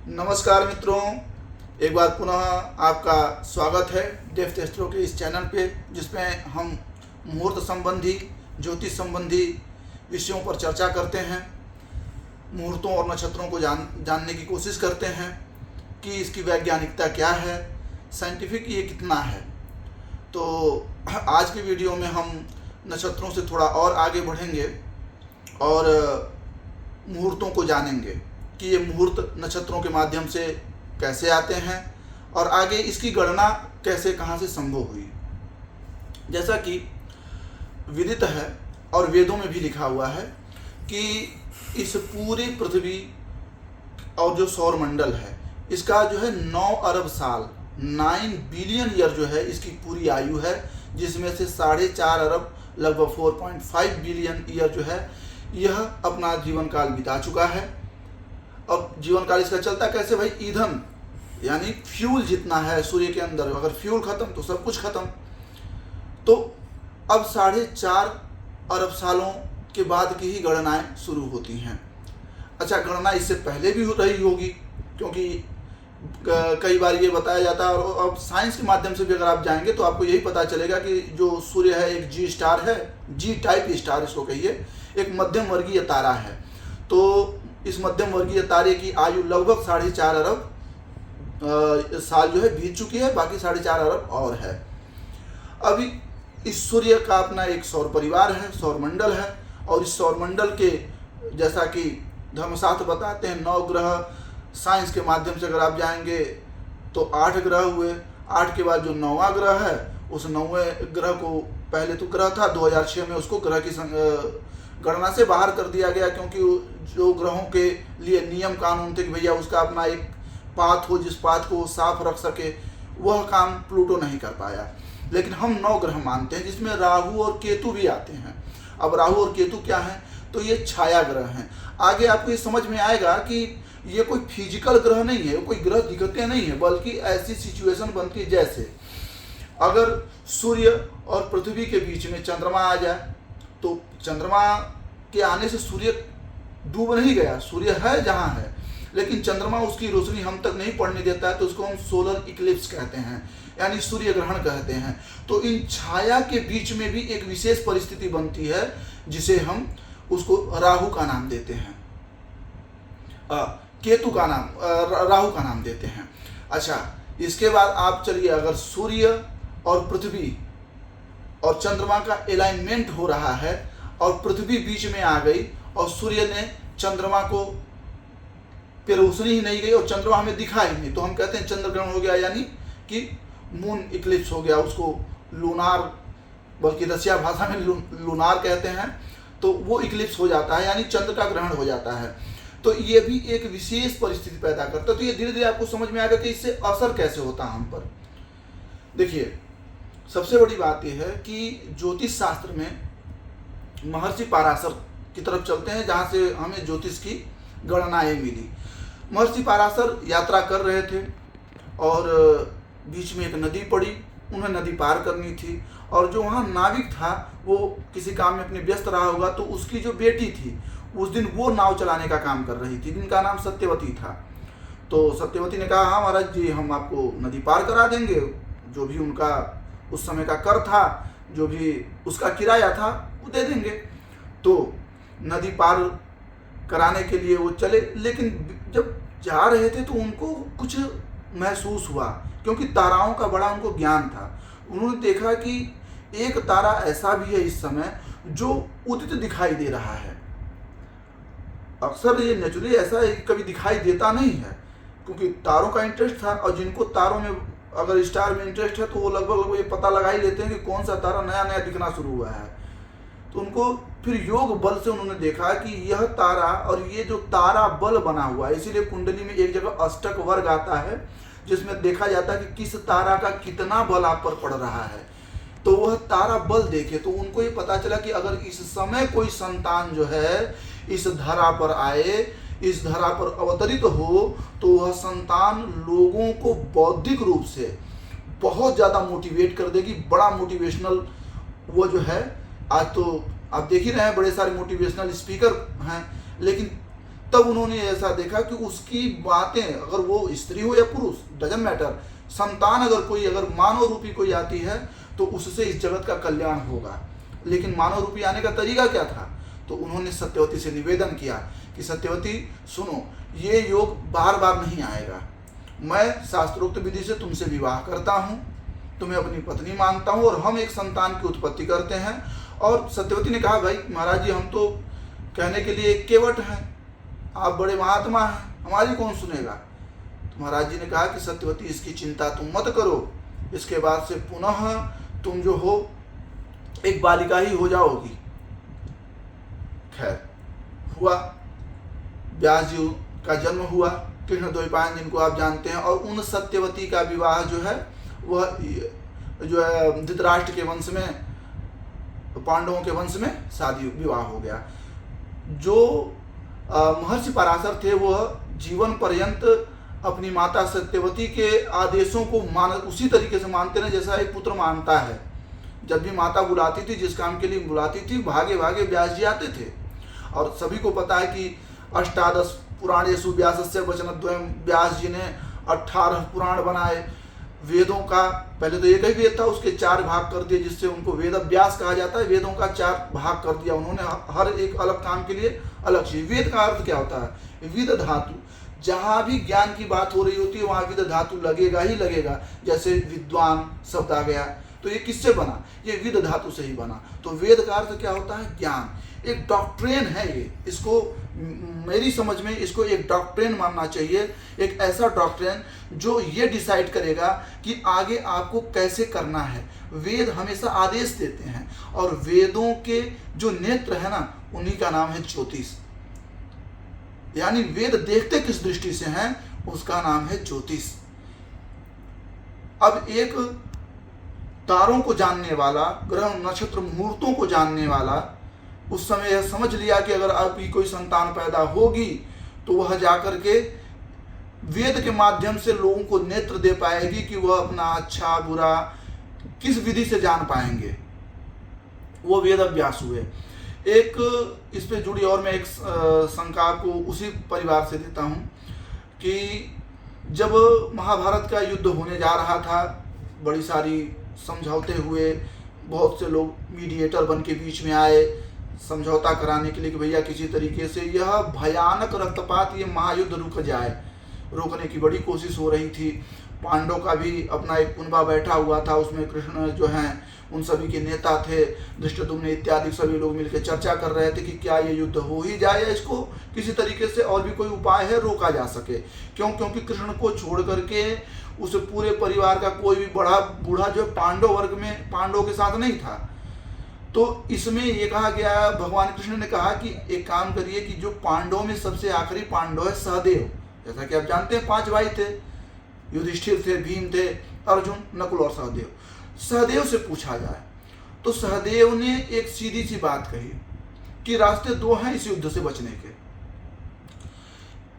नमस्कार मित्रों, एक बार पुनः आपका स्वागत है डेफ एस्ट्रो के इस चैनल पे, जिसमें हम मुहूर्त संबंधी, ज्योतिष संबंधी विषयों पर चर्चा करते हैं। मुहूर्तों और नक्षत्रों को जानने की कोशिश करते हैं कि इसकी वैज्ञानिकता क्या है, साइंटिफिक ये कितना है। तो आज के वीडियो में हम नक्षत्रों से थोड़ा और आगे बढ़ेंगे और मुहूर्तों को जानेंगे कि ये मुहूर्त नक्षत्रों के माध्यम से कैसे आते हैं और आगे इसकी गणना कैसे, कहाँ से संभव हुई। जैसा कि विदित है और वेदों में भी लिखा हुआ है कि इस पूरी पृथ्वी और जो सौर मंडल है, इसका जो है 9 अरब साल 9 बिलियन ईयर जो है इसकी पूरी आयु है, जिसमें से 4.5 अरब लगभग 4.5 बिलियन ईयर जो है यह अपना जीवन काल बिता चुका है। अब जीवन काल इसका चलता कैसे भाई? ईंधन यानी फ्यूल जितना है सूर्य के अंदर, अगर फ्यूल खत्म तो सब कुछ खत्म। तो अब 4.5 अरब सालों के बाद की ही गणनाएं शुरू होती हैं। अच्छा, गणना इससे पहले भी हो रही होगी, क्योंकि कई बार ये बताया जाता है। और अब साइंस के माध्यम से भी अगर आप जाएंगे तो आपको यही पता चलेगा कि जो सूर्य है एक जी स्टार है, जी टाइप स्टार इसको कहिए, एक मध्यम वर्गीय तारा है। तो इस मध्यम वर्गीय तारे की आयु लगभग 4.5 अरब साल जो है बीत चुकी है, बाकी 4.5 अरब और है। अभी इस सूर्य का अपना एक सौर परिवार है, सौर मंडल है, और इस सौर मंडल के जैसा कि धर्मशास्त्र बताते हैं 9 ग्रह, साइंस के माध्यम से अगर आप जाएंगे तो 8 ग्रह हुए। 8 के बाद जो 9वां ग्रह है, उस 9वें ग्रह को, पहले तो ग्रह था 2006 में उसको ग्रह की गणना से बाहर कर दिया गया, क्योंकि जो ग्रहों के लिए नियम कानून थे कि भैया उसका अपना एक पाथ हो, जिस पाथ को वो साफ रख सके, वह काम प्लूटो नहीं कर पाया। लेकिन हम 9 ग्रह मानते हैं, जिसमें राहु और केतु भी आते हैं। अब राहु और केतु क्या हैं? तो ये छाया ग्रह हैं। आगे आपको ये समझ में आएगा कि ये कोई फिजिकल ग्रह नहीं है, कोई ग्रह दिखते नहीं है, बल्कि ऐसी सिचुएशन बनती है जैसे अगर सूर्य और पृथ्वी के बीच में चंद्रमा आ जाए, तो चंद्रमा के आने से सूर्य डूब नहीं गया, सूर्य है जहाँ है, लेकिन चंद्रमा उसकी रोशनी हम तक नहीं पड़ने देता है, तो उसको हम सोलर इक्लिप्स कहते हैं, यानी सूर्य ग्रहण कहते हैं। तो इन छाया के बीच में भी एक विशेष परिस्थिति बनती है, जिसे हम उसको राहु का नाम देते हैं, केतु का नाम, राहु का नाम देते हैं। अच्छा, इसके बाद आप चलिए, अगर सूर्य और पृथ्वी और चंद्रमा का अलाइनमेंट हो रहा है और पृथ्वी बीच में आ गई और सूर्य ने चंद्रमा को पे रोशनी ही नहीं गई और चंद्रमा हमें दिखा ही नहीं, तो हम कहते हैं चंद्र ग्रहण हो गया, यानी कि मून इक्लिप्स हो गया। उसको लूनार, बल्कि रसिया भाषा में लूनार कहते हैं। तो वो इक्लिप्स हो जाता है, यानी चंद्र का ग्रहण हो जाता है। तो ये भी एक विशेष परिस्थिति पैदा करता है। तो ये धीरे धीरे आपको समझ में आएगा कि इससे असर कैसे होता है हम पर। देखिए, सबसे बड़ी बात यह है कि ज्योतिष शास्त्र में महर्षि पराशर की तरफ चलते हैं, जहाँ से हमें ज्योतिष की गणनाएं मिली। महर्षि पराशर यात्रा कर रहे थे और बीच में एक नदी पड़ी, उन्हें नदी पार करनी थी, और जो वहाँ नाविक था वो किसी काम में अपने व्यस्त रहा होगा, तो उसकी जो बेटी थी उस दिन वो नाव चलाने का काम कर रही थी, जिनका नाम सत्यवती था। तो सत्यवती ने कहा, हाँ महाराज जी, हम आपको नदी पार करा देंगे, जो भी उनका उस समय का कर था, जो भी उसका किराया था वो दे देंगे। तो नदी पार कराने के लिए वो चले, लेकिन जब जा रहे थे तो उनको कुछ महसूस हुआ, क्योंकि ताराओं का बड़ा उनको ज्ञान था। उन्होंने देखा कि एक तारा ऐसा भी है इस समय जो उदित दिखाई दे रहा है। अक्सर ये नेचुरली ऐसा कभी दिखाई देता नहीं है, क्योंकि तारों का इंटरेस्ट था, और जिनको तारों में, अगर स्टार में इंटरेस्ट है, तो वो लगभग ये पता लगा ही लेते हैं कि कौन सा तारा नया नया दिखना शुरू हुआ है। तो उनको फिर योग बल से उन्होंने देखा कि यह तारा, और ये जो तारा बल बना हुआ है, इसीलिए कुंडली में एक जगह अष्टक वर्ग आता है, जिसमें देखा जाता है कि किस तारा का कितना बल आप पर पड़ रहा है। तो वह तारा बल देखे तो उनको ये पता चला कि अगर इस समय कोई संतान जो है इस धरा पर आए, इस धरा पर अवतरित हो, तो वह संतान लोगों को बौद्धिक रूप से बहुत ज़्यादा मोटिवेट कर देगी। बड़ा मोटिवेशनल वो जो है, आज तो आप देख ही रहे हैं बड़े सारे मोटिवेशनल स्पीकर हैं, लेकिन तब उन्होंने ऐसा देखा कि उसकी बातें, अगर वो स्त्री हो या पुरुष, डजंट मैटर, संतान अगर मानव रूपी कोई आती है तो उससे इस जगत का कल्याण होगा। लेकिन मानव रूपी आने का तरीका क्या था? तो उन्होंने सत्यवती से निवेदन किया कि सत्यवती सुनो, ये योग बार बार नहीं आएगा, मैं शास्त्रोक्त विधि से तुमसे विवाह करता हूँ, तुम्हें अपनी पत्नी मानता हूँ और हम एक संतान की उत्पत्ति करते हैं। और सत्यवती ने कहा, भाई महाराज जी, हम तो कहने के लिए एक केवट हैं, आप बड़े महात्मा हैं, हमारी कौन सुनेगा? तो महाराज जी ने कहा कि सत्यवती इसकी चिंता तुम मत करो, इसके बाद से पुनः तुम जो हो एक बालिका ही हो जाओगी। खैर हुआ, व्यास जी का जन्म हुआ, कृष्ण द्वैपायन जिनको आप जानते हैं, और उन सत्यवती का विवाह जो है वह जो है धृतराष्ट्र के वंश में, पांडवों के वंश में शादी विवाह हो गया। जो महर्षि पराशर थे वह जीवन पर्यंत अपनी माता सत्यवती के आदेशों को उसी तरीके से मानते रहे जैसा एक पुत्र मानता है। जब भी माता बुलाती थी, जिस काम के लिए बुलाती थी, भागे भागे व्यास जी आते थे। और सभी को पता है कि अष्टादश पुराणेषु व्यासस्य वचनद्वयम्, व्यास जी ने 18 पुराण बनाए। वेदों का पहले तो एक ही वेद था, उसके 4 भाग कर दिए, जिससे उनको वेद व्यास कहा जाता है। वेदों का 4 भाग कर दिया उन्होंने, हर एक अलग काम के लिए अलग चीज। वेद का अर्थ क्या होता है? विद धातु। जहाँ भी ज्ञान की बात हो रही होती है वहाँ विद धातु लगेगा ही लगेगा। जैसे विद्वान शब्द आ गया, तो ये किससे बना? ये विद धातु से ही बना। तो वेद का अर्थ क्या होता है? ज्ञान। एक डॉक्ट्रेन है ये, इसको मेरी समझ में इसको एक डॉक्ट्रेन मानना चाहिए, एक ऐसा डॉक्ट्रेन जो ये डिसाइड करेगा कि आगे आपको कैसे करना है। वेद हमेशा आदेश देते हैं, और वेदों के जो नेत्र है ना, उन्हीं का नाम है ज्योतिष। यानी वेद देखते किस दृष्टि से हैं, उसका नाम है ज्योतिष। अब एक तारों को जानने वाला, ग्रह नक्षत्र मुहूर्तों को जानने वाला उस समय यह समझ लिया कि अगर आपकी कोई संतान पैदा होगी तो वह जाकर के वेद के माध्यम से लोगों को नेत्र दे पाएगी कि वह अपना अच्छा बुरा किस विधि से जान पाएंगे। वो वेद अभ्यास हुए। एक इस पे जुड़ी और मैं एक शंका को उसी परिवार से देता हूँ कि जब महाभारत का युद्ध होने जा रहा था, बड़ी सारी समझौते हुए, बहुत से लोग मीडिएटर बन के बीच में आए समझौता कराने के लिए कि भैया किसी तरीके से यह भयानक रक्तपात, ये महायुद्ध रुक जाए। रोकने की बड़ी कोशिश हो रही थी। पांडव का भी अपना एक कुनबा बैठा हुआ था, उसमें कृष्ण जो हैं उन सभी के नेता थे, धृष्टद्युम्न इत्यादि सभी लोग मिलकर चर्चा कर रहे थे कि क्या ये युद्ध हो ही जाए या इसको किसी तरीके से और भी कोई उपाय है रोका जा सके। क्योंकि कृष्ण को छोड़ करके उस पूरे परिवार का कोई भी बड़ा बूढ़ा जो पांडव वर्ग में पांडवों के साथ नहीं था। तो इसमें ये कहा गया, भगवान कृष्ण ने कहा कि एक काम करिए कि जो पांडवों में सबसे आखिरी पांडव है सहदेव, जैसा कि आप जानते हैं 5 भाई थे, युधिष्ठिर थे, भीम थे, अर्जुन, नकुल और सहदेव। सहदेव से पूछा जाए तो सहदेव ने एक सीधी सी बात कही कि रास्ते 2 हैं इस युद्ध से बचने के,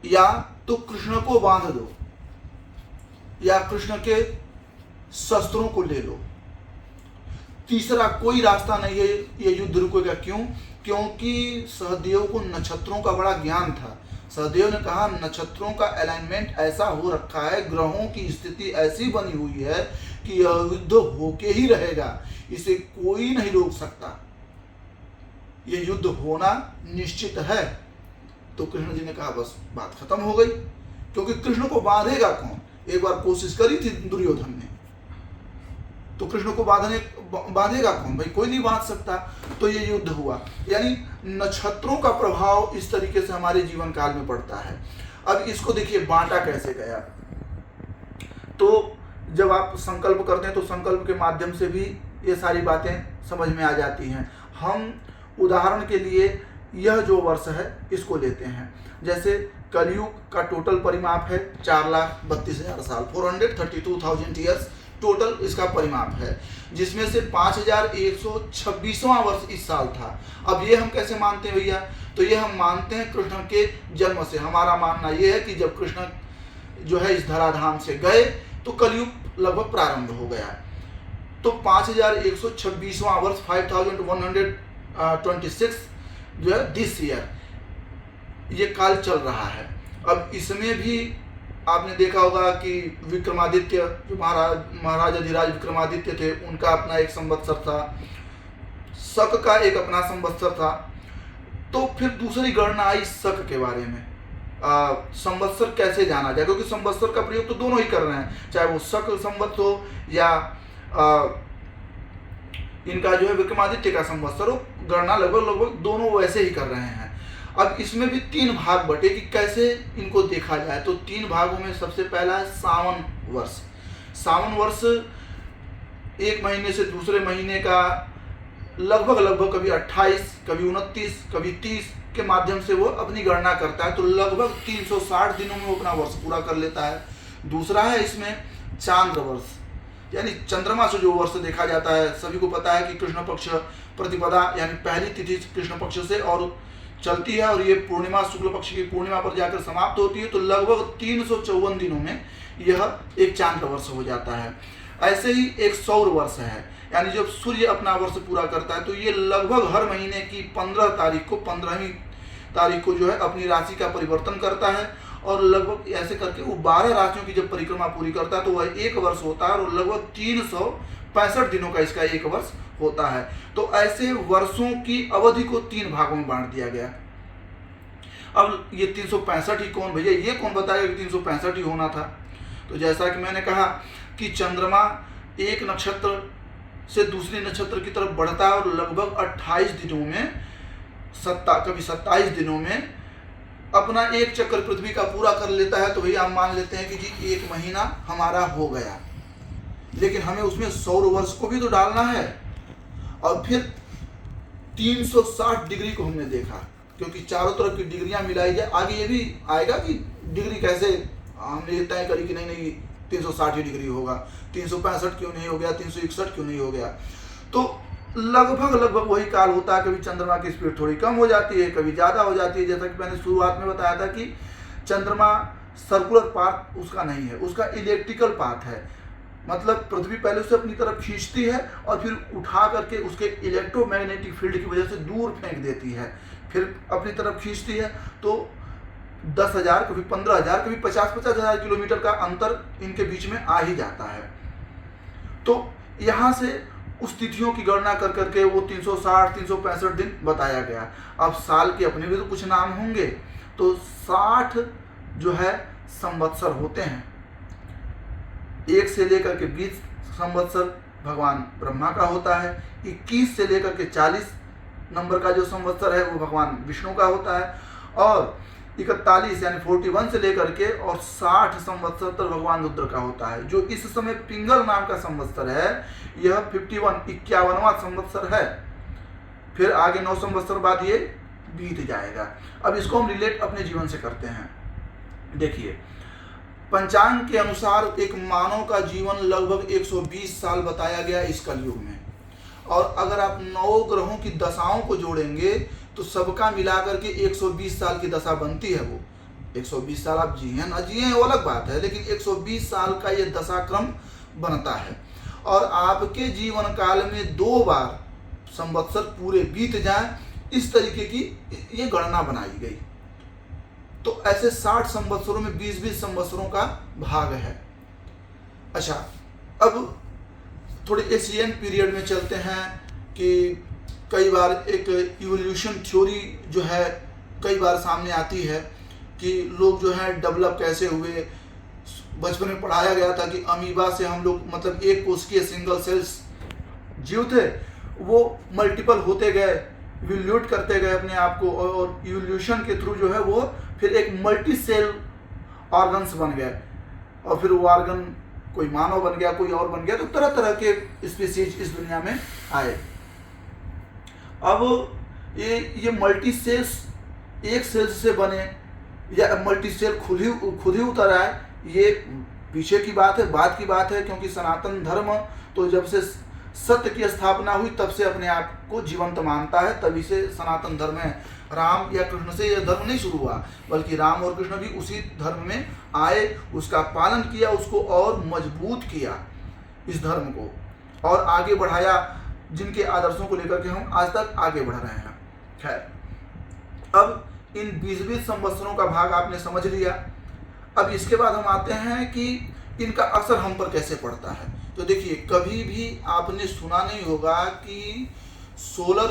या तो कृष्ण को बांध दो या कृष्ण के शस्त्रों को ले लो, तीसरा कोई रास्ता नहीं है, ये युद्ध रुकेगा। क्यों? क्योंकि सहदेव को नक्षत्रों का बड़ा ज्ञान था। सहदेव ने कहा नक्षत्रों का अलाइनमेंट ऐसा हो रखा है, ग्रहों की स्थिति ऐसी बनी हुई है कि यह युद्ध होके ही रहेगा, इसे कोई नहीं रोक सकता, ये युद्ध होना निश्चित है। तो कृष्ण जी ने कहा बस बात खत्म हो गई, क्योंकि कृष्ण को बांधेगा कौन? एक बार कोशिश करी थी दुर्योधन ने, तो कृष्ण को बांधेगा कौन? भाई कोई नहीं बांध सकता। तो ये युद्ध हुआ। यानी नक्षत्रों का प्रभाव इस तरीके से हमारे जीवन काल में पड़ता है। अब इसको देखिए बांटा कैसे गया। तो जब आप संकल्प करते हैं तो संकल्प के माध्यम से भी ये सारी बातें समझ में आ जाती हैं। हम उदाहरण के लिए यह जो वर्ष है इसको लेते हैं। जैसे कलयुग का टोटल परिमाप है 4,32,000 साल, 432,000 ईयर्स टोटल इसका परिमाप है, जिसमें से 5,126वां वर्ष इस साल था। अब ये हम कैसे मानते हैं भैया? तो ये हम मानते हैं कृष्ण के जन्म से। हमारा मानना ये है कि जब कृष्ण जो है इस धराधाम से गए तो कलयुग लगभग प्रारंभ हो गया। तो 5,126वां वर्ष 5,126 जो है दिस ईयर, ये काल चल रहा है। अब इसमें भी आपने देखा होगा कि विक्रमादित्य, जो महाराज अधिराज विक्रमादित्य थे, उनका अपना एक संवत्सर था, शक का एक अपना संवत्सर था। तो फिर दूसरी गणना आई शक के बारे में, संवत्सर कैसे जाना जाए, क्योंकि संवत्सर का प्रयोग तो दोनों ही कर रहे हैं, चाहे वो शक संवत्सर हो या इनका जो है विक्रमादित्य का संवत्सर हो, गणना लगभग दोनों वैसे ही कर रहे हैं। अब इसमें भी 3 भाग बटे कि कैसे इनको देखा जाए। तो 3 भागों में सबसे पहला है सावन वर्ष। सावन वर्ष एक महीने से दूसरे महीने का लगभग कभी 28, कभी 29, कभी 30 के माध्यम से वो अपनी गणना करता है। तो लगभग 360 दिनों में वो अपना वर्ष पूरा कर लेता है। दूसरा है इसमें चांद्र वर्ष, यानी चंद्रमा से जो वर्ष देखा जाता है। सभी को पता है कि कृष्ण पक्ष प्रतिपदा यानी पहली तिथि कृष्ण पक्ष से और चलती है और ये पूर्णिमा शुक्ल पक्ष की पूर्णिमा पर जाकर समाप्त होती है। तो लगभग 354 दिनों में यह एक चांद्र वर्ष हो जाता है। ऐसे ही एक सौर वर्ष है, यानी जब सूर्य अपना वर्ष पूरा करता है तो ये लगभग हर महीने की 15वीं तारीख को जो है अपनी राशि का परिवर्तन करता है और लगभग ऐसे करके वो 12 राशियों की जब परिक्रमा पूरी करता है तो वह एक वर्ष होता है और लगभग 365 दिनों का इसका एक वर्ष होता है। तो ऐसे वर्षों की अवधि को 3 भागों में बांट दिया गया। अब ये 365 ही कौन, भैया ये कौन बताएगा कि 365 ही होना था। तो जैसा कि मैंने कहा कि चंद्रमा एक नक्षत्र से दूसरे नक्षत्र की तरफ बढ़ता है और लगभग 28 दिनों में कभी 27 दिनों में अपना एक चक्कर पृथ्वी का पूरा कर लेता है। तो भैया हम मान लेते हैं कि जी एक महीना हमारा हो गया, लेकिन हमें उसमें सौर वर्ष को भी तो डालना है। और फिर 360 डिग्री को हमने देखा, क्योंकि चारों तरफ की डिग्रियां मिलाई जाए। आगे ये भी आएगा कि डिग्री कैसे हमने तय करी कि नहीं 360 डिग्री होगा, 365 क्यों नहीं हो गया, 361 क्यों नहीं हो गया। तो लगभग वही काल होता है। कभी चंद्रमा की स्पीड थोड़ी कम हो जाती है, कभी ज़्यादा हो जाती है। जैसा कि मैंने शुरुआत में बताया था कि चंद्रमा सर्कुलर पाथ उसका नहीं है, उसका इलेक्ट्रिकल पाथ है। मतलब पृथ्वी पहले उसे अपनी तरफ खींचती है और फिर उठा करके उसके इलेक्ट्रोमैग्नेटिक फील्ड की वजह से दूर फेंक देती है, फिर अपनी तरफ खींचती है। तो 10,000, कभी 15,000, कभी 50,000 किलोमीटर का अंतर इनके बीच में आ ही जाता है। तो यहाँ से उस तिथियों की गणना कर करके वो 360, 365 दिन बताया गया। अब साल के अपने भी तो कुछ नाम होंगे। तो 60 जो है संवत्सर होते हैं। 1 से लेकर के 20 संवत्सर भगवान ब्रह्मा का होता है। 21 से लेकर के 40 नंबर का जो संवत्सर है वो भगवान विष्णु का होता है। और 41 यानी 41 से लेकर के और 60 संवत्सर तक भगवान रुद्र का होता है। जो इस समय पिंगल नाम का संवत्सर है यह 51वां संवत्सर है। फिर आगे 9 संवत्सर बाद ये बीत जाएगा। अब इसको हम रिलेट अपने जीवन से करते हैं। देखिए, पंचांग के अनुसार एक मानव का जीवन लगभग 120 साल बताया गया इस कलयुग में। और अगर आप 9 ग्रहों की दशाओं को जोड़ेंगे तो सबका मिलाकर के 120 साल की दशा बनती है। वो 120 साल आप जिए ना जिए वो अलग बात है, लेकिन 120 साल का ये दशाक्रम बनता है। और आपके जीवन काल में 2 बार संवत्सर पूरे बीत जाएं, इस तरीके की ये गणना बनाई गई। तो ऐसे 60 संवत्सरों में 20-20 संवत्सरों का भाग है। अच्छा, अब थोड़े एशियन पीरियड में चलते हैं कि कई बार एक इवोल्यूशन थ्योरी जो है कई बार सामने आती है कि लोग जो है डेवलप कैसे हुए। बचपन में पढ़ाया गया था कि अमीबा से हम लोग मतलब एक कोशिकीय सिंगल सेल्स जीव थे, वो मल्टीपल होते गए, इवोल्यूट करते गए अपने आप को, और इवोल्यूशन के थ्रू जो है वो फिर एक मल्टी सेल ऑर्गन्स बन गए। और फिर वो ऑर्गन कोई मानव बन गया, कोई और बन गया। तो तरह तरह के स्पीसीज इस दुनिया में आए। अब ये मल्टी सेल्स एक सेल से बने या मल्टी सेल खुद ही उतर आए, ये पीछे की बात है, बाद की बात है। क्योंकि सनातन धर्म तो जब से सत्य की स्थापना हुई तब से अपने आप को जीवंत मानता है, तभी से सनातन धर्म है। राम या कृष्ण से यह धर्म नहीं शुरू हुआ, बल्कि राम और कृष्ण भी उसी धर्म में आए, उसका पालन किया, उसको और मजबूत किया इस धर्म को, और आगे बढ़ाया, जिनके आदर्शों को लेकर के हम आज तक आगे बढ़ रहे हैं। खैर, अब इन 20-20 संवत्सरों का भाग आपने समझ लिया। अब इसके बाद हम आते हैं कि इनका असर हम पर कैसे पड़ता है। तो देखिए, कभी भी आपने सुना नहीं होगा कि सोलर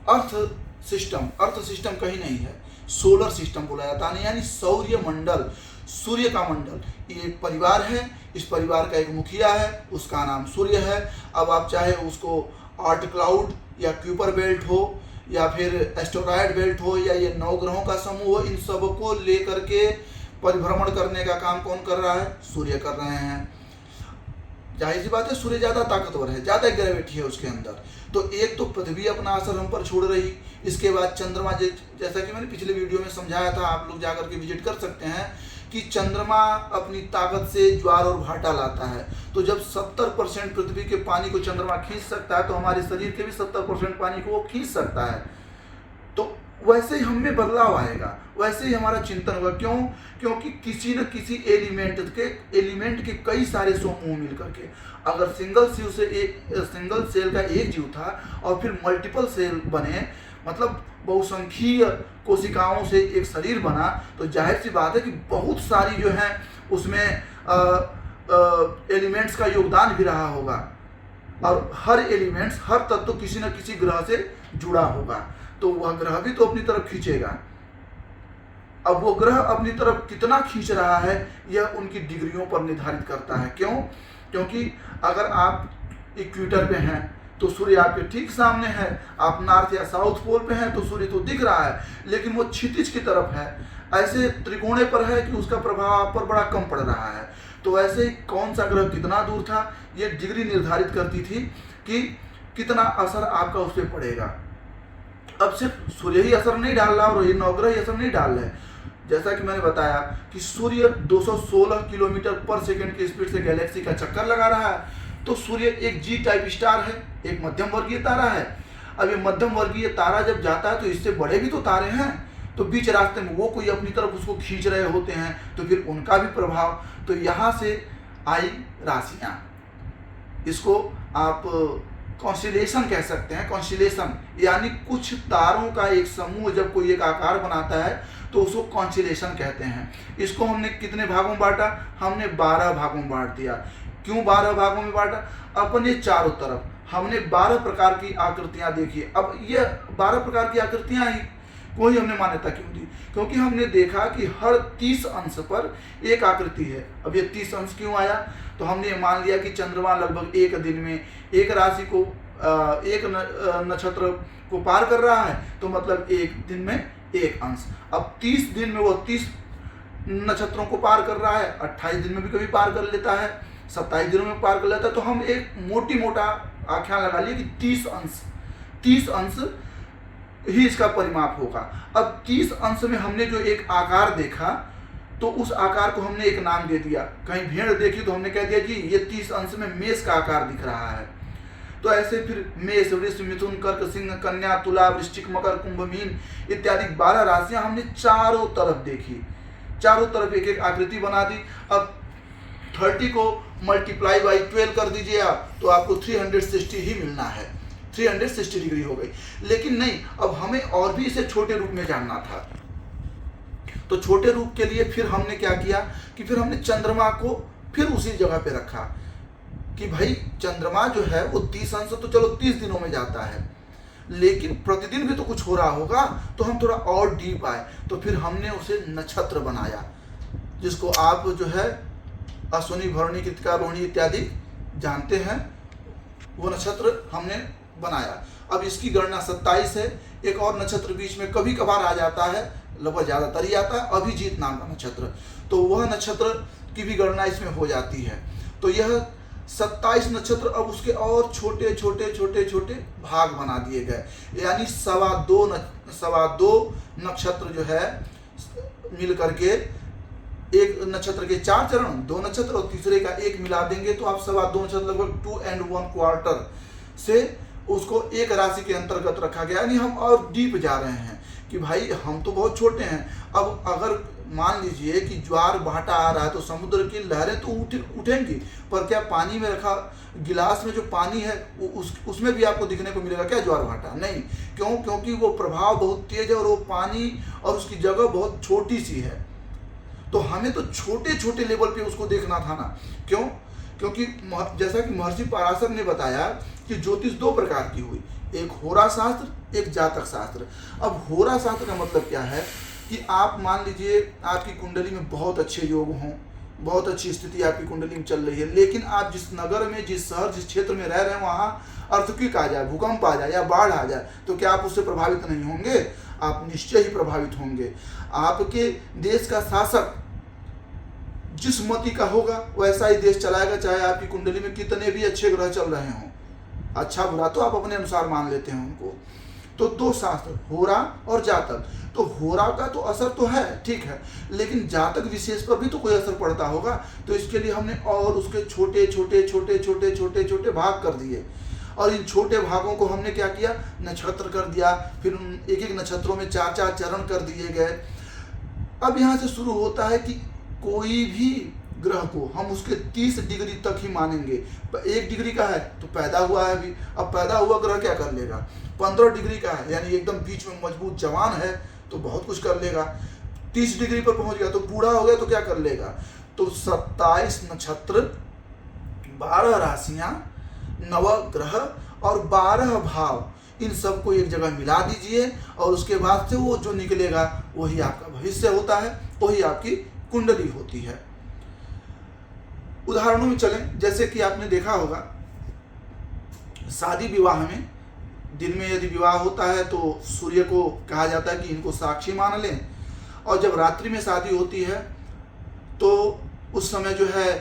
अर्थ सिस्टम कहीं नहीं है, सोलर सिस्टम बोला जाता है, यानी सौर्य मंडल, सूर्य का मंडल। ये एक परिवार है, इस परिवार का एक मुखिया है, उसका नाम सूर्य है। अब आप चाहे उसको ऑर्ट क्लाउड या क्यूपर बेल्ट हो या फिर एस्टेरॉयड बेल्ट हो या ये 9 ग्रहों का समूह हो, इन सबको लेकर के परिभ्रमण करने का काम कौन कर रहा है? सूर्य कर रहे हैं। जाहिर सी बात है, सूर्य ज़्यादा ताकतवर है, ज़्यादा ग्रेविटी है उसके अंदर। तो एक तो पृथ्वी अपना असर हम पर छोड़ रही, इसके बाद चंद्रमा, जैसा कि मैंने पिछले वीडियो में समझाया था, आप लोग जाकर के विजिट कर सकते हैं कि चंद्रमा अपनी ताकत से ज्वार और भाटा लाता है। तो जब 70% पृथ्वी के पानी को चंद्रमा खींच सकता है, तो हमारे शरीर के भी 70% पानी को वो खींच सकता है। तो वैसे ही हम में बदलाव आएगा, वैसे ही हमारा चिंतन होगा। क्यों? क्योंकि किसी न किसी एलिमेंट के कई सारे समूह मिल करके, अगर सिंगल सेल का एक जीव था और फिर मल्टीपल सेल बने, मतलब बहुसंख्यीय कोशिकाओं से एक शरीर बना, तो जाहिर सी बात है कि बहुत सारी जो है उसमें एलिमेंट्स का योगदान भी रहा होगा, और हर एलिमेंट्स, हर तत्व किसी न किसी ग्रह से जुड़ा होगा, तो वह ग्रह भी तो अपनी तरफ खींचेगा। अब वो ग्रह अपनी तरफ कितना खींच रहा है, यह उनकी डिग्रियों पर निर्धारित करता है। क्यों? क्योंकि अगर आप इक्वेटर पे हैं तो सूर्य आपके ठीक सामने है, आप नॉर्थ या साउथ पोल पे हैं तो सूर्य तो दिख रहा है, लेकिन वो क्षितिज की तरफ है, ऐसे त्रिकोणे पर है कि उसका प्रभाव आप पर बड़ा कम पड़ रहा है। तो ऐसे ही कौन सा ग्रह कितना दूर था, ये डिग्री निर्धारित करती थी कि कितना असर आपका उस पर पड़ेगा। अब सिर्फ सूर्य ही असर नहीं डाल रहा और ये 9 ग्रह ही असर नहीं डाल रहे। जैसा कि मैंने बताया कि सूर्य 216 किलोमीटर पर सेकंड की स्पीड से गैलेक्सी का चक्कर लगा रहा है। तो सूर्य एक जी टाइप स्टार है, एक मध्यम वर्गीय तारा है। अब ये मध्यम वर्गीय तारा जब जाता है तो इससे बड़े भी तो तारे हैं, तो बीच रास्ते में वो कोई अपनी तरफ उसको खींच रहे होते हैं, तो फिर उनका भी प्रभाव। तो यहाँ से आई राशियाँ, इसको आप कॉन्स्टेलेशन कह सकते हैं। कॉन्स्टेलेशन यानी कुछ तारों का एक समूह जब कोई एक आकार बनाता है तो उसको कॉन्स्टेलेशन कहते हैं। इसको हमने कितने भागों में बांटा? हमने 12 भागों में बांट दिया। क्यों 12 भागों में बांटा? अपने चारों तरफ हमने 12 प्रकार की आकृतियां देखी। अब ये 12 प्रकार की आकृतियां ही कोई हमने मान्यता क्यों दी? क्योंकि हमने देखा कि हर 30 अंश पर एक आकृति है। अब ये 30 अंश क्यों आया? तो हमने ये मान लिया कि चंद्रमा लगभग एक दिन में एक राशि को एक नक्षत्र को पार कर रहा है, तो मतलब एक दिन में एक अंश। अब 30 दिन में वो 30 नक्षत्रों को पार कर रहा है, 28 दिन में भी कभी पार कर लेता है, 27 दिनों में पार कर लेता है। तो हम एक मोटा आख्यान लगा लिए कि 30 अंश ही इसका परिमाप होगा। अब 30 अंश में हमने जो एक आकार देखा, तो उस आकार को हमने एक नाम दे दिया। कहीं भेड़ देखी तो हमने कह दिया कि ये 30 अंश में मेष का आकार दिख रहा है। तो ऐसे फिर मेष, वृष, मिथुन, कर्क, सिंह, कन्या, तुला, वृश्चिक, मकर, कुंभ, मीन इत्यादि 12 राशियां हमने चारों तरफ देखी, चारों तरफ एक एक आकृति बना दी। अब 30 को मल्टीप्लाई बाई 12 कर दीजिए आप, तो आपको 360 ही मिलना है, 360 डिग्री हो गई। लेकिन नहीं, अब हमें और भी इसे छोटे रूप में जानना था। तो छोटे रूप के लिए फिर हमने क्या किया कि फिर हमने चंद्रमा को फिर उसी जगह पे रखा कि भाई चंद्रमा जो है वो 30 अंश तो चलो 30 दिनों में जाता है, लेकिन प्रतिदिन भी तो कुछ हो रहा होगा। तो हम थोड़ा और डीप आए, तो फिर हमने उसे नक्षत्र बनाया, जिसको आप जो है अश्विनी, भरणी, कृतिका, रोहिणी इत्यादि जानते हैं, वो नक्षत्र हमने बनाया। अब इसकी गणना 27 है। एक और नक्षत्र बीच में कभी कभार आ जाता है, लगभग ज़्यादातर ही आता है, अभिजीत नाम का नक्षत्र, तो वह नक्षत्र की भी गणना इसमें हो जाती है। तो यह 27 नक्षत्र अब उसके और छोटे छोटे भाग बना दिए गए, यानी 2.25 नक्षत्र जो है मिल करके एक नक्षत्र के 4 चरण, 2 नक्षत्र और तीसरे का 1 मिला देंगे तो आप 2.25 नक्षत्र लगभग 2 1/4 से उसको एक राशि के अंतर्गत रखा गया। यानी हम और डीप जा रहे हैं कि भाई हम तो बहुत छोटे हैं। अब अगर मान लीजिए कि ज्वार भाटा आ रहा है तो समुद्र की लहरें तो उठेंगी, पर क्या पानी में रखा गिलास में जो पानी है उसमें भी आपको दिखने को मिलेगा क्या ज्वार भाटा? नहीं। क्यों? क्योंकि वो प्रभाव बहुत तेज है और वो पानी और उसकी जगह बहुत छोटी सी है। तो हमें तो छोटे छोटे लेवल पे उसको देखना था ना। क्यों? क्योंकि जैसा कि महर्षि पराशर ने बताया कि ज्योतिष दो प्रकार की हुई, एक होरा शास्त्र, एक जातक शास्त्र। अब होरा शास्त्र का मतलब क्या है कि आप मान लीजिए आपकी कुंडली में बहुत अच्छे योग हों, बहुत अच्छी स्थिति आपकी कुंडली में चल रही है, लेकिन आप जिस नगर में, जिस शहर, जिस क्षेत्र में रह रहे हैं वहाँ अर्थक्वेक आ जाए, भूकंप आ जाए या बाढ़ आ जाए, तो क्या आप उससे प्रभावित नहीं होंगे? आप निश्चय ही प्रभावित होंगे। आपके देश का शासक जिस मति का होगा वैसा ही देश चलाएगा, चाहे आपकी कुंडली में कितने भी अच्छे ग्रह चल रहे हों। अच्छा बुरा तो आप अपने अनुसार मान लेते हैं उनको। तो दो शास्त्र, होरा और जातक। तो होरा का तो असर तो है, ठीक है, लेकिन जातक विशेष पर भी तो कोई असर पड़ता होगा। तो इसके लिए हमने और उसके छोटे छोटे छोटे छोटे छोटे छोटे भाग कर दिए, और इन छोटे भागों को हमने क्या किया, नक्षत्र कर दिया। फिर उन एक एक नक्षत्रों में 4-4 चरण कर दिए गए। अब यहाँ से शुरू होता है कि कोई भी ग्रह को हम उसके 30 डिग्री तक ही मानेंगे। 1 डिग्री का है तो पैदा हुआ है अभी, अब पैदा हुआ ग्रह क्या कर लेगा? 15 डिग्री का है यानी एकदम बीच में मजबूत जवान है तो बहुत कुछ कर लेगा। 30 डिग्री पर पहुंच गया तो बूढ़ा हो गया तो क्या कर लेगा? तो 27 नक्षत्र, 12 राशियां, 9 ग्रह और 12 भाव, इन सबको एक जगह मिला दीजिए और उसके बाद से वो जो निकलेगा वही आपका भविष्य होता है, वही आपकी कुंडली होती है। उदाहरणों में चलें, जैसे कि आपने देखा होगा शादी विवाह में दिन में यदि विवाह होता है तो सूर्य को कहा जाता है कि इनको साक्षी मान लें, और जब रात्रि में शादी होती है तो उस समय जो है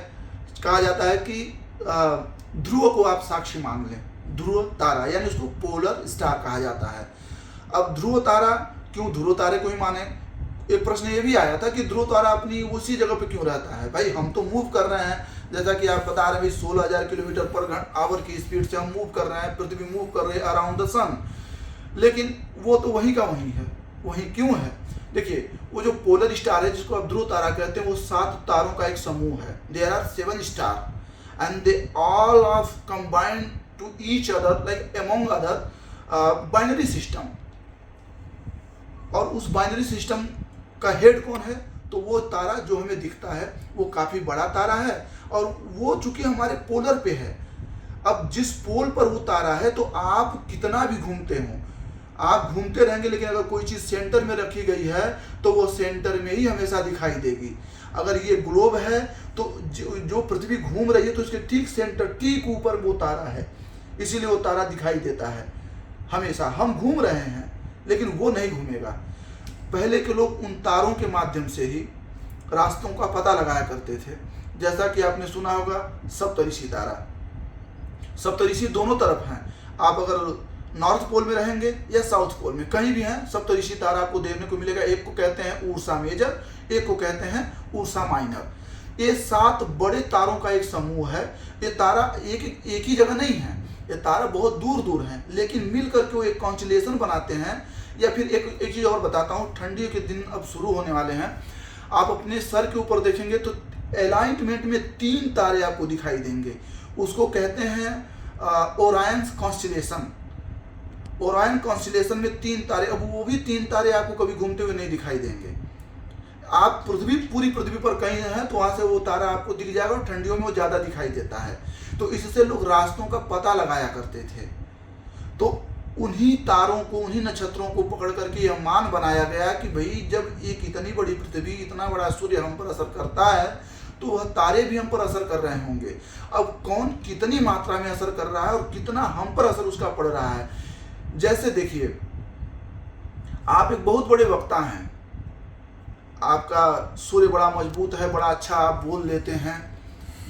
कहा जाता है कि ध्रुव को आप साक्षी मान लें। ध्रुव तारा यानी उसको पोलर स्टार कहा जाता है। अब ध्रुव तारा, क्यों ध्रुव तारे को ही माने? एक प्रश्न ये भी आया था कि ध्रुव तारा अपनी उसी जगह पे क्यों रहता है? भाई हम तो मूव कर रहे हैं, जैसा कि आप बता रहे हैं 16,000 किलोमीटर पर आवर की स्पीड से हम मूव कर रहे हैं, पृथ्वी मूव कर रही है अराउंड द सन, लेकिन वो तो वहीं का वहीं है। वहीं क्यों है? देखिए, वो जो पोलर स्टार है जिसको आप ध्रुव तारा कहते हैं, वो 7 तारों का एक समूह है। There are 7 star and they all of combined to each other like among other binary system. और उस बाइनरी सिस्टम का हेड कौन है? तो वो तारा जो हमें दिखता है वो काफ़ी बड़ा तारा है और वो चूंकि हमारे पोलर पे है। अब जिस पोल पर वो तारा है तो आप कितना भी घूमते हो, आप घूमते रहेंगे, लेकिन अगर कोई चीज़ सेंटर में रखी गई है तो वो सेंटर में ही हमेशा दिखाई देगी। अगर ये ग्लोब है तो जो पृथ्वी घूम रही है तो उसके ठीक सेंटर, ठीक ऊपर वो तारा है, इसीलिए वो तारा दिखाई देता है हमेशा। हम घूम रहे हैं लेकिन वो नहीं घूमेगा। पहले के लोग उन तारों के माध्यम से ही रास्तों का पता लगाया करते थे। जैसा कि आपने सुना होगा सप्तऋषि तारा, सप्तऋषि दोनों तरफ हैं। आप अगर नॉर्थ पोल में रहेंगे या साउथ पोल में, कहीं भी हैं, सप्तऋषि तारा आपको देखने को मिलेगा। एक को कहते हैं ऊर्सा मेजर, एक को कहते हैं ऊर्सा माइनर। ये 7 बड़े तारों का एक समूह है। ये तारा एक ही जगह नहीं है, ये तारा बहुत दूर दूर हैं, लेकिन मिल करके वो एक कॉन्स्टेलेशन बनाते हैं। या फिर एक चीज़ और बताता हूँ, ठंडी के दिन अब शुरू होने वाले हैं, आप अपने सर के ऊपर देखेंगे तो अलाइनमेंट में 3 तारे आपको दिखाई देंगे। उसको कहते हैं ओरायन कॉन्स्टेलेशन। ओरायन कॉन्स्टेलेशन में 3 तारे, अब वो भी 3 तारे आपको कभी घूमते हुए नहीं दिखाई देंगे। आप पूरी पृथ्वी पर कहीं हैं तो वहाँ से वो तारा आपको दिख जाएगा और ठंडियों में वो ज़्यादा दिखाई देता है। तो इससे लोग रास्तों का पता लगाया करते थे। तो उन्हीं तारों को, उन्हीं नक्षत्रों को पकड़ करके यह मान बनाया गया कि भाई जब एक इतनी बड़ी पृथ्वी, इतना बड़ा सूर्य हम पर असर करता है तो वह तारे भी हम पर असर कर रहे होंगे। अब कौन कितनी मात्रा में असर कर रहा है और कितना हम पर असर उसका पड़ रहा है। जैसे देखिए, आप एक बहुत बड़े वक्ता हैं, आपका सूर्य बड़ा मजबूत है, बड़ा अच्छा आप बोल लेते हैं,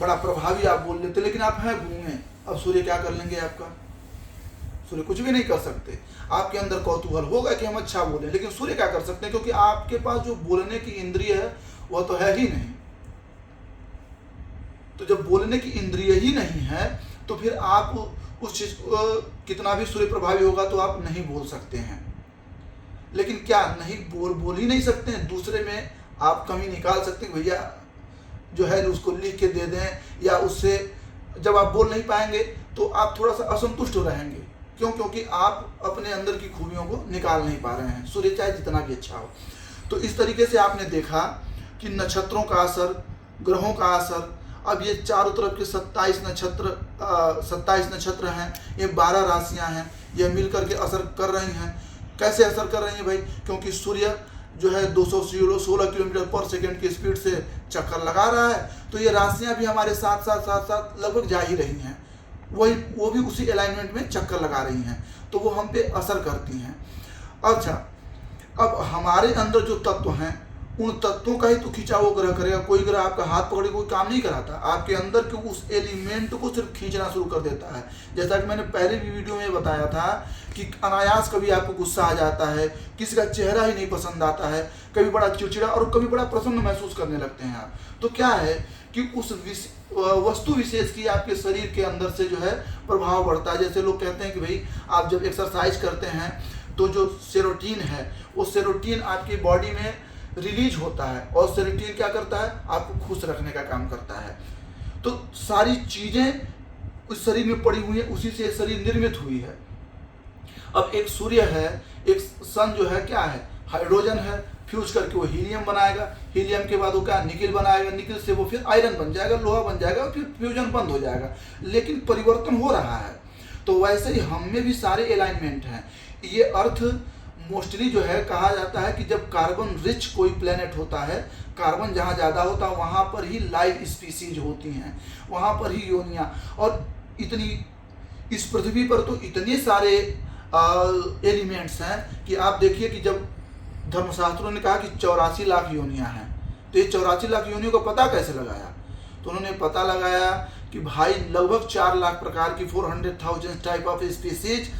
बड़ा प्रभावी आप बोल लेते हैं, लेकिन आप हैं गूंगे। अब सूर्य क्या कर लेंगे आपका? सूर्य कुछ भी नहीं कर सकते। आपके अंदर कौतूहल होगा कि हम अच्छा बोलें, लेकिन सूर्य क्या कर सकते हैं? क्योंकि आपके पास जो बोलने की इंद्रिय है वह तो है ही नहीं। तो जब बोलने की इंद्रिय ही नहीं है तो फिर आप उस चीज कितना भी सूर्य प्रभावी होगा तो आप नहीं बोल सकते हैं। लेकिन क्या नहीं बोल ही नहीं सकते हैं? दूसरे में आप कमी निकाल सकते हैं भैया जो है उसको लिख के दे दें, या उससे जब आप बोल नहीं पाएंगे तो आप थोड़ा सा असंतुष्ट रहेंगे। क्यों? क्योंकि आप अपने अंदर की खूबियों को निकाल नहीं पा रहे हैं, सूर्य चाहे जितना भी अच्छा हो। तो इस तरीके से आपने देखा कि नक्षत्रों का असर, ग्रहों का असर। अब ये चारों तरफ के 27 नक्षत्र हैं, ये 12 राशियां हैं, ये मिलकर के असर कर रही हैं। कैसे असर कर रही हैं भाई? क्योंकि सूर्य जो है 216 किलोमीटर पर सेकंड की स्पीड से चक्कर लगा रहा है, तो ये राशियां भी हमारे साथ साथ लगभग जा ही रही हैं, वो भी उसी अलाइनमेंट में चक्कर लगा रही हैं, तो वो हम पे असर करती हैं। अच्छा, अब हमारे अंदर जो तत्व हैं उन तत्वों का ही तो खिंचाव ग्रह करेगा। कोई ग्रह आपका हाथ पकड़ कोई काम नहीं कराता, आपके अंदर के उस एलिमेंट को सिर्फ खींचना शुरू कर देता है। जैसा कि मैंने पहले भी वीडियो में बताया था कि अनायास कभी आपको गुस्सा आ जाता है, किसी का चेहरा ही नहीं पसंद आता है, कभी बड़ा चिड़चिड़ा और कभी बड़ा प्रसन्न महसूस करने लगते हैं आप। तो क्या है कि उस वस्तु विशेष की आपके शरीर के अंदर से जो है प्रभाव बढ़ता है। जैसे लोग कहते हैं कि भाई आप जब एक्सरसाइज करते हैं तो जो सेरोटीन है, वो सेरोटीन आपकी बॉडी में रिलीज होता है, और सेरोटीन क्या करता है? आपको खुश रखने का काम करता है। तो सारी चीजें उस शरीर में पड़ी हुई है, उसी से शरीर निर्मित हुई है। अब एक सूर्य है, एक सन जो है क्या है? हाइड्रोजन है, फ्यूज करके वो हीलियम बनाएगा, हीलियम के बाद वो क्या निकिल बनाएगा, निकिल से वो फिर आयरन बन जाएगा, लोहा बन जाएगा, और फिर फ्यूजन बंद हो जाएगा। लेकिन परिवर्तन हो रहा है। तो वैसे ही हम में भी सारे अलाइनमेंट हैं। ये अर्थ मोस्टली जो है कहा जाता है कि जब कार्बन रिच कोई प्लेनेट होता है, कार्बन जहाँ ज़्यादा होता है वहाँ पर ही लाइफ स्पीसीज होती हैं, वहाँ पर ही योनियाँ। और इतनी इस पृथ्वी पर तो इतने सारे एलिमेंट्स हैं कि आप देखिए कि जब धर्मशास्त्रों ने कहा कि 84 लाख योनियाँ हैं, तो ये 84 लाख योनियों का पता कैसे लगाया? तो उन्होंने पता लगाया कि भाई लगभग 4 लाख प्रकार की 400,000 type of species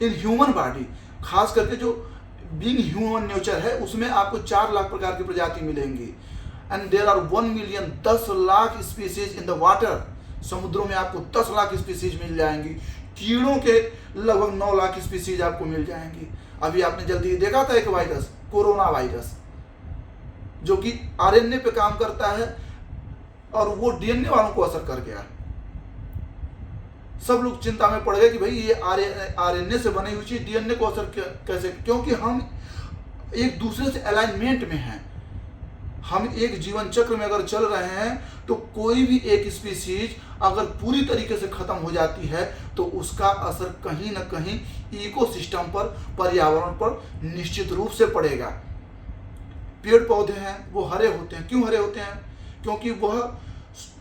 in human body, खास करके जो बीइंग ह्यूमन नेचर है उसमें आपको 4 लाख प्रकार की प्रजाति मिलेंगी। And there are 1 million 10 lakh species in the water, समुद्रों में आपको 10 लाख स्पीसीज मिल जाएंगी। कीड़ों के लगभग 9 लाख स्पीसीज आपको मिल जाएंगी। अभी आपने जल्दी देखा था एक वायरस, कोरोना वायरस, जो कि आरएनए पे काम करता है और वो डीएनए वालों को असर कर गया। सब लोग चिंता में पड़ गए कि भाई ये आरएनए से बनी हुई चीज डीएनए को असर कैसे? क्योंकि हम एक दूसरे से अलाइनमेंट में हैं। हम एक जीवन चक्र में अगर चल रहे हैं तो कोई भी एक स्पीसीज अगर पूरी तरीके से खत्म हो जाती है तो उसका असर कहीं ना कहीं इकोसिस्टम पर, पर्यावरण पर निश्चित रूप से पड़ेगा। पेड़ पौधे हैं वो हरे होते हैं। क्यों हरे होते हैं? क्योंकि वह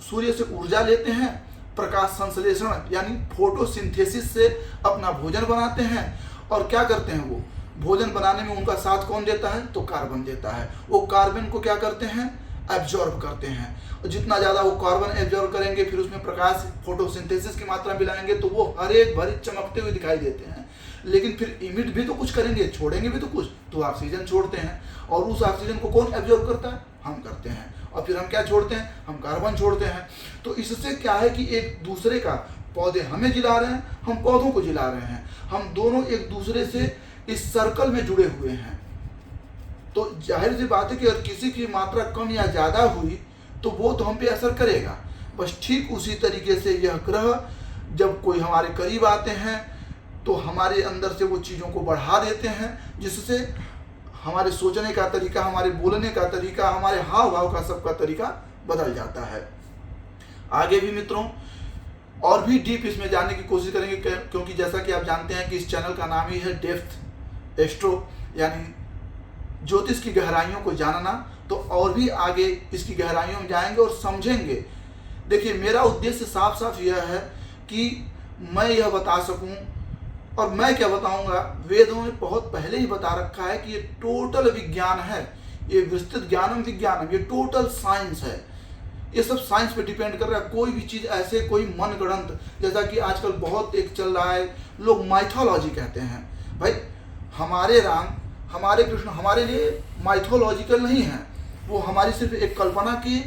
सूर्य से ऊर्जा लेते हैं, प्रकाश संश्लेषण यानी फोटोसिंथेसिस से अपना भोजन बनाते हैं। और क्या करते हैं? वो भोजन बनाने में उनका साथ कौन देता है? तो कार्बन देता है। वो कार्बन को क्या करते हैं? एब्जॉर्ब करते हैं। और जितना ज़्यादा वो कार्बन एब्जॉर्ब करेंगे, फिर उसमें प्रकाश फोटोसिंथेसिस की मात्रा मिलाएंगे तो वो हरे भरे चमकते हुए दिखाई देते हैं। लेकिन फिर इमिट भी तो कुछ करेंगे, छोड़ेंगे भी तो कुछ, तो ऑक्सीजन छोड़ते हैं। और उस ऑक्सीजन को कौन एब्जॉर्ब करता है? हम करते हैं। और फिर हम क्या छोड़ते हैं? हम कार्बन छोड़ते हैं। तो इससे क्या है कि एक दूसरे का, पौधे हमें जिला रहे हैं, हम पौधों को जिला रहे हैं, हम दोनों एक दूसरे से इस सर्कल में जुड़े हुए हैं। तो जाहिर सी बात है कि अगर किसी की मात्रा कम या ज़्यादा हुई तो वो तो हम पे असर करेगा। बस ठीक उसी तरीके से यह ग्रह जब कोई हमारे करीब आते हैं तो हमारे अंदर से वो चीज़ों को बढ़ा देते हैं, जिससे हमारे सोचने का तरीका, हमारे बोलने का तरीका, हमारे हाव भाव का सबका तरीका बदल जाता है। आगे भी मित्रों और भी डीप इसमें जानने की कोशिश करेंगे, क्योंकि जैसा कि आप जानते हैं कि इस चैनल का नाम ही है डेप्थ एस्ट्रो, यानी ज्योतिष की गहराइयों को जानना। तो और भी आगे इसकी गहराइयों में जाएंगे और समझेंगे। देखिए, मेरा उद्देश्य साफ साफ यह है कि मैं यह बता सकूं, और मैं क्या बताऊंगा, वेदों में बहुत पहले ही बता रखा है कि ये टोटल विज्ञान है, ये विस्तृत ज्ञानम विज्ञानम, ये टोटल साइंस है। ये सब साइंस पे डिपेंड कर रहा है। कोई भी चीज़ ऐसे कोई मन गढ़ंत, जैसा कि आजकल बहुत एक चल रहा है, लोग माइथोलॉजी कहते हैं। भाई हमारे राम, हमारे कृष्ण हमारे लिए माइथोलॉजिकल नहीं है, वो हमारी सिर्फ एक कल्पना की,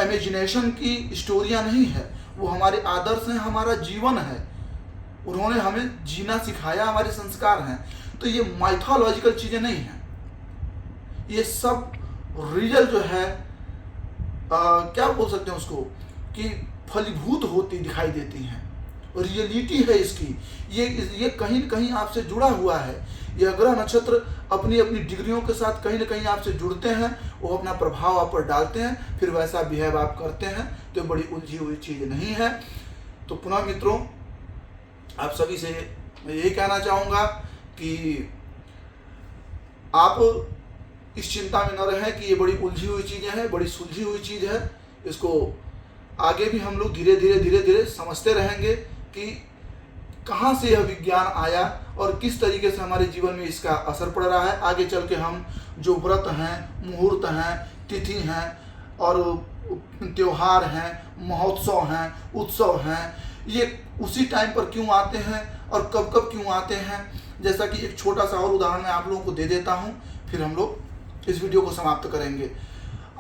इमेजिनेशन की स्टोरियाँ नहीं है, वो हमारे आदर्श हैं, हमारा जीवन है, उन्होंने हमें जीना सिखाया, हमारे संस्कार हैं। तो ये माइथोलॉजिकल चीज़ें नहीं हैं, ये सब रिजल्ट जो है क्या बोल सकते हैं उसको कि फलीभूत होती दिखाई देती हैं। रियलिटी है इसकी, ये कहीं न कहीं आपसे जुड़ा हुआ है। यह ग्रह नक्षत्र अपनी अपनी डिग्रियों के साथ कहीं न कहीं आपसे जुड़ते हैं, वो अपना प्रभाव आप पर डालते हैं, फिर वैसा बिहेव आप करते हैं। तो बड़ी उलझी हुई चीज़ नहीं है। तो पुनः मित्रों, आप सभी से मैं यही कहना चाहूँगा कि आप इस चिंता में न रहें कि ये बड़ी उलझी हुई चीज़ें हैं, बड़ी सुलझी हुई चीज़ है। इसको आगे भी हम लोग धीरे धीरे समझते रहेंगे कि कहाँ से यह विज्ञान आया और किस तरीके से हमारे जीवन में इसका असर पड़ रहा है। आगे चल के हम जो व्रत हैं, मुहूर्त हैं, तिथि हैं और त्योहार हैं, महोत्सव हैं, उत्सव हैं, ये उसी टाइम पर क्यों आते हैं और कब कब क्यों आते हैं। जैसा कि एक छोटा सा और उदाहरण मैं आप लोगों को दे देता हूँ, फिर हम लोग इस वीडियो को समाप्त करेंगे।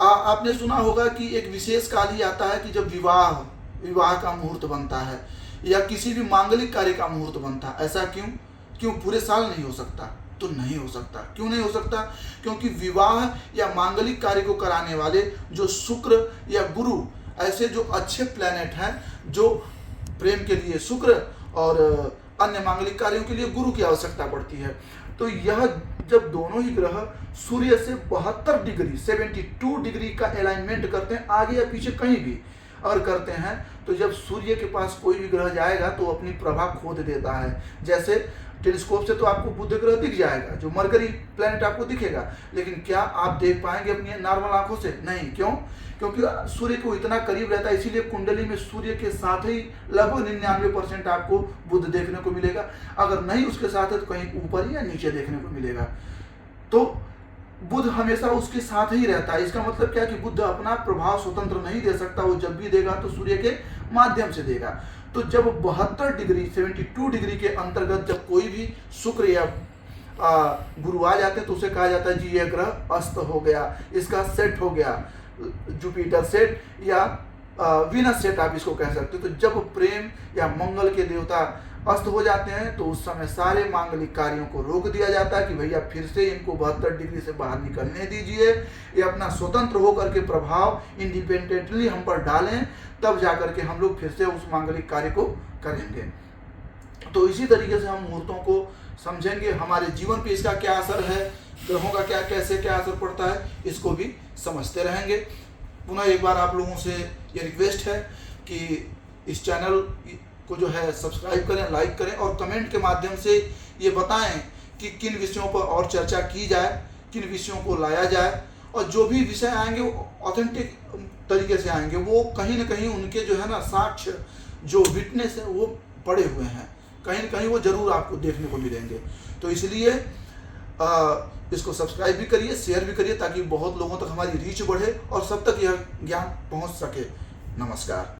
आपने सुना होगा कि एक विशेष काल ही आता है कि जब विवाह का मुहूर्त बनता है या किसी भी मांगलिक कार्य का मुहूर्त बनता है। ऐसा क्यों पूरे साल नहीं हो सकता? तो नहीं हो सकता। क्यों नहीं हो सकता? क्योंकि विवाह या मांगलिक कार्य को कराने वाले जो शुक्र या गुरु, ऐसे जो अच्छे प्लैनेट हैं, जो प्रेम के लिए शुक्र और अन्य मांगलिक कार्यों के लिए गुरु की आवश्यकता पड़ती है। तो यह जब दोनों ही ग्रह सूर्य से 72 डिग्री 72 डिग्री का अलाइनमेंट करते हैं, आगे या पीछे कहीं भी अगर करते हैं, तो जब सूर्य के पास कोई भी ग्रह जाएगा तो अपनी प्रभा खोद देता है। जैसे टेलीस्कोप से तो आपको बुध ग्रह दिख जाएगा, जो मरकरी प्लैनेट आपको दिखेगा, लेकिन क्या आप देख पाएंगे अपनी नॉर्मल आंखों से? नहीं। क्यों? क्योंकि सूर्य को इतना करीब रहता है, इसीलिए कुंडली में सूर्य के साथ ही लगभग 99% आपको बुध देखने को मिलेगा। अगर नहीं उसके साथ है तो कहीं ऊपर या नीचे देखने को मिलेगा। तो बुध हमेशा उसके साथ ही रहता है। इसका मतलब क्या कि बुध अपना प्रभाव स्वतंत्र नहीं दे सकता, वो जब भी देगा तो सूर्य के माध्यम से देगा। तो जब 72 डिग्री 72 डिग्री के अंतर्गत जब कोई भी शुक्र या गुरु आ जाते हैं तो उसे कहा जाता है जी ये ग्रह अस्त हो गया, इसका सेट हो गया, जुपिटर सेट या वीनस सेट आप इसको कह सकते हो। तो जब प्रेम या मंगल के देवता अस्त हो जाते हैं तो उस समय सारे मांगलिक कार्यों को रोक दिया जाता है कि भैया फिर से इनको 72 डिग्री से बाहर निकलने दीजिए, ये अपना स्वतंत्र होकर के प्रभाव इंडिपेंडेंटली हम पर डालें, तब जाकर के हम लोग फिर से उस मांगलिक कार्य को करेंगे। तो इसी तरीके से हम मुहूर्तों को समझेंगे, हमारे जीवन पे इसका क्या असर है, ग्रहों का क्या असर पड़ता है, इसको भी समझते रहेंगे। पुनः एक बार आप लोगों से ये रिक्वेस्ट है कि इस चैनल को जो है सब्सक्राइब करें, लाइक करें और कमेंट के माध्यम से ये बताएं कि किन विषयों पर और चर्चा की जाए, किन विषयों को लाया जाए। और जो भी विषय आएंगे वो ऑथेंटिक तरीके से आएंगे, वो कहीं ना कहीं उनके जो है ना साक्ष्य, जो विटनेस है वो पड़े हुए हैं, कहीं ना कहीं वो जरूर आपको देखने को मिलेंगे। तो इसलिए इसको सब्सक्राइब भी करिए, शेयर भी करिए, ताकि बहुत लोगों तक हमारी रीच बढ़े और सब तक यह ज्ञान पहुंच सके। नमस्कार।